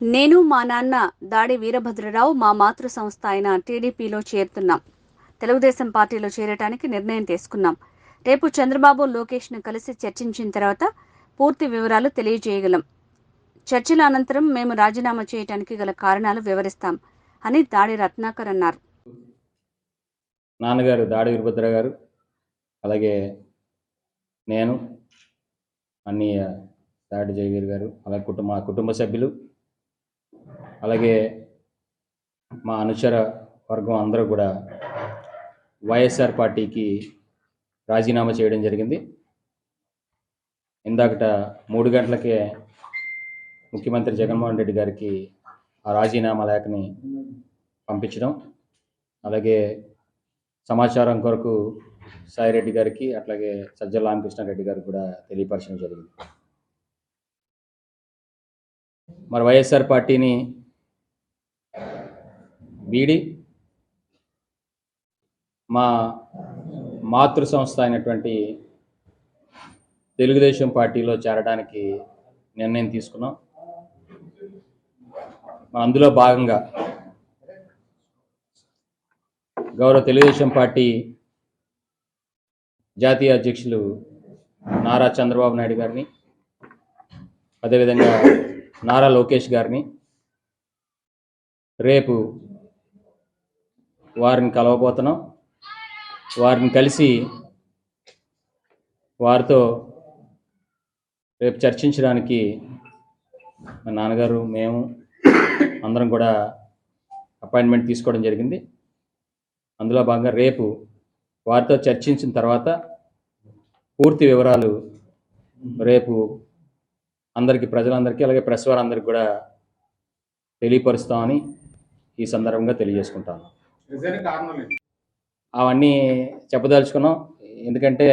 నేను మా నాన్న దాడి వీరభద్రరావు మా మాతృ సంస్థ అయిన టీడీపీలో చేరుతున్నాం. తెలుగుదేశం పార్టీలో చేరటానికి నిర్ణయం తీసుకున్నాం. రేపు చంద్రబాబు లోకేష్ను కలిసి చర్చించిన తర్వాత పూర్తి వివరాలు తెలియజేయగలం. చర్చల అనంతరం మేము రాజీనామా చేయడానికి గల కారణాలు వివరిస్తాం అని దాడి రత్నాకర్ అన్నారు. నాన్నగారు దాడి వీరభద్ర గారు, అలాగే నేను, అన్నయ్య దాడి జయవీర్ గారు, అలాగే కుటుంబ సభ్యులు, అలాగే మా అనుచర వర్గం అందరూ కూడా వైఎస్ఆర్ పార్టీకి రాజీనామా చేయడం జరిగింది. ఇందాకట 3 గంటలకే ముఖ్యమంత్రి జగన్మోహన్ రెడ్డి గారికి ఆ రాజీనామా లేఖని పంపించడం, అలాగే సమాచారం కొరకు సాయిరెడ్డి గారికి, అట్లాగే సజ్జల రామకృష్ణారెడ్డి గారికి కూడా తెలియపరచడం జరిగింది. మరి వైఎస్ఆర్ పార్టీని వీడి మా మాతృ సంస్థ అయినటువంటి తెలుగుదేశం పార్టీలో చేరడానికి నిర్ణయం తీసుకున్నాం. అందులో భాగంగా గౌరవ తెలుగుదేశం పార్టీ జాతీయ అధ్యక్షులు నారా చంద్రబాబు నాయుడు గారిని, అదేవిధంగా నారా లోకేష్ గారిని రేపు వారిని కలవబోతున్నాం. వారిని కలిసి వారితో రేపు చర్చించడానికి మా నాన్నగారు, మేము అందరం కూడా అపాయింట్మెంట్ తీసుకోవడం జరిగింది. అందులో భాగంగా రేపు వారితో చర్చించిన తర్వాత పూర్తి వివరాలు రేపు అందరికీ, ప్రజలందరికీ, అలాగే ప్రెస్ వారందరికీ కూడా తెలియపరుస్తామని ఈ సందర్భంగా తెలియజేసుకుంటాను. అవన్నీ చెప్పదలుచుకున్నాం. ఎందుకంటే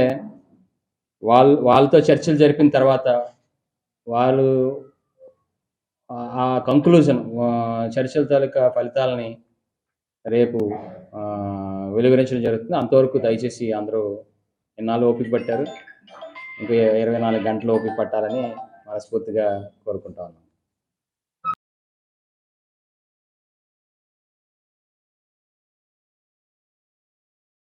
వాళ్ళతో చర్చలు జరిపిన తర్వాత వాళ్ళు ఆ కంక్లూజన్, చర్చల తాలూకా ఫలితాలని రేపు వెలువరించడం జరుగుతుంది. అంతవరకు దయచేసి అందరూ ఎన్నాళ్ళు ఓపిక పట్టారు, ఇంకా 24 గంటలు ఓపిక పట్టాలని మనస్ఫూర్తిగా కోరుకుంటా ఉన్నాం.